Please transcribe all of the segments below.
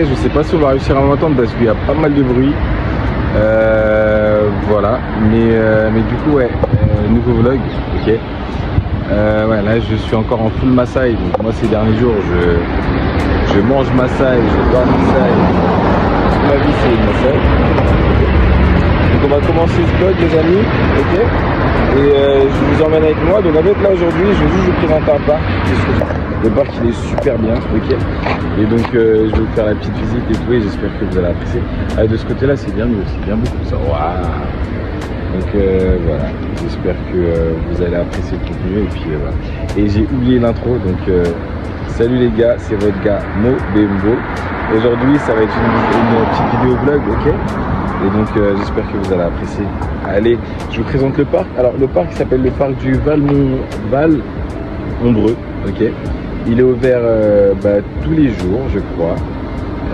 Je sais pas si on va réussir à m'entendre parce qu'il y a pas mal de bruit. Voilà, mais du coup ouais, nouveau vlog, ok. Ouais, là je suis encore en full Maasai, donc moi ces derniers jours je mange Maasai, je dors Maasai, toute ma vie c'est Maasai. Donc on va commencer ce vlog les amis, ok. Et je vous emmène avec moi. Donc en fait là aujourd'hui je vais juste vous présenter un parc. Le parc il est super bien, ok. Et donc je vais vous faire la petite visite et tout, et j'espère que vous allez apprécier. Ah, de ce côté là c'est bien mieux, c'est bien beaucoup ça. Waouh. Donc voilà, j'espère que vous allez apprécier le contenu et puis voilà. Et j'ai oublié l'intro, donc salut les gars, c'est votre gars Mo Bembo. Aujourd'hui ça va être une petite vidéo vlog, ok. Et donc j'espère que vous allez apprécier. Allez, je vous présente le parc. Alors le parc s'appelle le parc du Val Ombreux, ok. Il est ouvert tous les jours, je crois,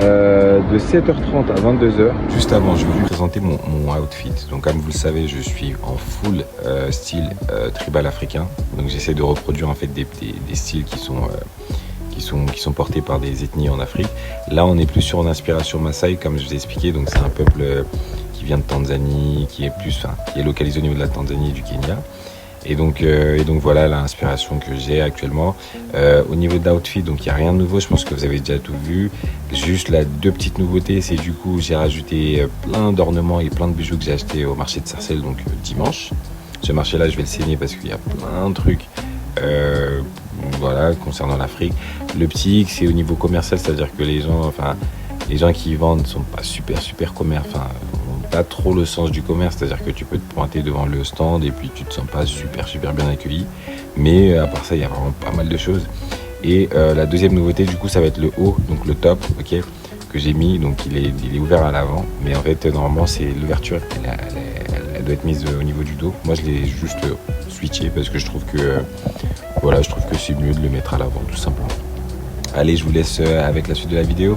de 7h30 à 22h. Juste avant, je vais vous présenter mon outfit. Donc comme vous le savez, je suis en full style tribal africain. Donc j'essaie de reproduire en fait des styles qui sont portés par des ethnies en Afrique. Là, on est plus sur une inspiration Maasai, comme je vous ai expliqué. Donc c'est un peuple qui vient de Tanzanie, qui est localisé au niveau de la Tanzanie et du Kenya. Et donc voilà l'inspiration que j'ai actuellement. Au niveau de l'outfit, donc il n'y a rien de nouveau, je pense que vous avez déjà tout vu. Juste là, deux petites nouveautés, c'est du coup j'ai rajouté plein d'ornements et plein de bijoux que j'ai acheté au marché de Sarcelles, donc dimanche. Ce marché là je vais le saigner parce qu'il y a plein de trucs voilà, concernant l'Afrique. Le petit X, c'est au niveau commercial, c'est-à-dire que les gens qui vendent sont pas super commerciaux, pas trop le sens du commerce, c'est-à-dire que tu peux te pointer devant le stand et puis tu te sens pas super bien accueilli, mais à part ça il y a vraiment pas mal de choses. Et la deuxième nouveauté du coup ça va être le haut, donc le top, ok, que j'ai mis. Donc il est ouvert à l'avant, mais en fait normalement c'est l'ouverture elle doit être mise au niveau du dos. Moi je l'ai juste switché parce que je trouve que voilà, je trouve que c'est mieux de le mettre à l'avant tout simplement. Allez, je vous laisse avec la suite de la vidéo.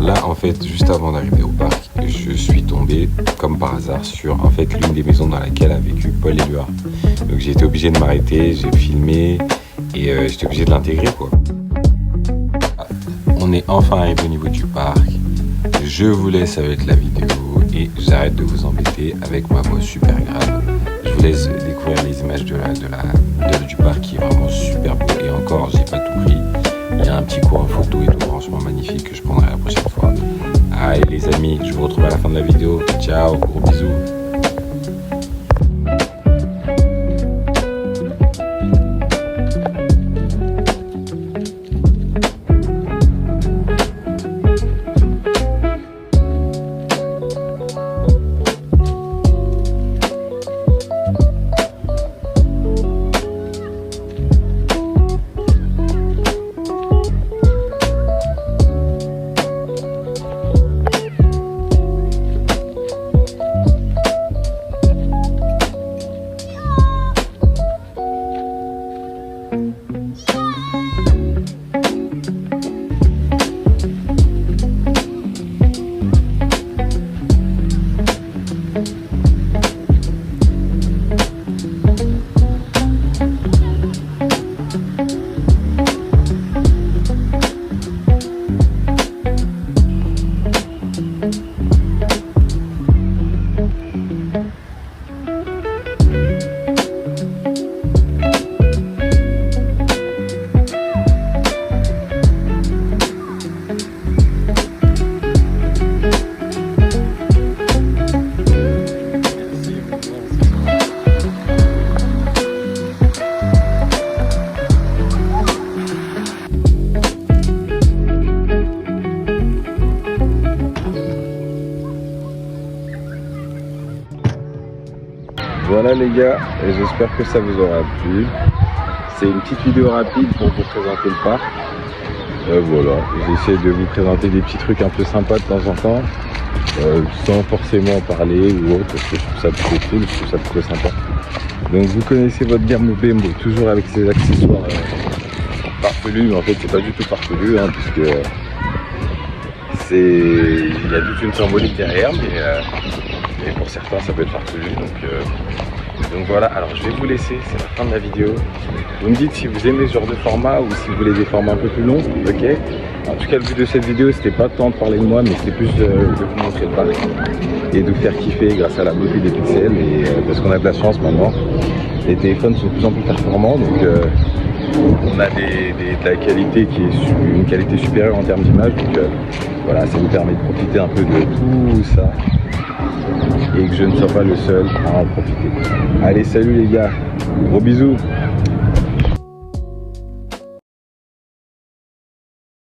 Là, en fait, juste avant d'arriver au parc, je suis tombé, comme par hasard, sur en fait l'une des maisons dans laquelle a vécu Paul Éluard. Donc j'ai été obligé de m'arrêter, j'ai filmé et j'étais obligé de l'intégrer, quoi. On est enfin arrivé au niveau du parc. Je vous laisse avec la vidéo et j'arrête de vous embêter avec ma voix super grave. Je vous laisse découvrir les images du parc qui est vraiment super beau. Et encore, j'ai pas tout pris. Il y a un petit coin photo et tout, franchement magnifique, que je prendrai la prochaine fois. Allez les amis, je vous retrouve à la fin de la vidéo. Ciao, gros bisous. Voilà les gars, et j'espère que ça vous aura plu. C'est une petite vidéo rapide pour vous présenter le parc. Voilà, j'essaie de vous présenter des petits trucs un peu sympas de temps en temps, sans forcément parler ou autre, parce que je trouve ça plutôt cool, je trouve ça plutôt sympa. Donc vous connaissez votre gamme Bembo, toujours avec ses accessoires farfelu, mais en fait c'est pas du tout farfelu, hein, puisque il y a toute une symbolique derrière, mais pour certains ça peut être farfelu. Donc voilà, alors je vais vous laisser, c'est la fin de la vidéo. Vous me dites si vous aimez ce genre de format ou si vous voulez des formats un peu plus longs, ok. En tout cas, le but de cette vidéo, c'était pas tant de parler de moi, mais c'était plus de vous montrer le parc et de vous faire kiffer grâce à la beauté des pixels. Et parce qu'on a de la chance maintenant, les téléphones sont de plus en plus performants, donc on a de la qualité qui est une qualité supérieure en termes d'image. Donc voilà, ça nous permet de profiter un peu de tout ça et que je ne sois pas le seul à en profiter. Allez, salut les gars, gros bisous.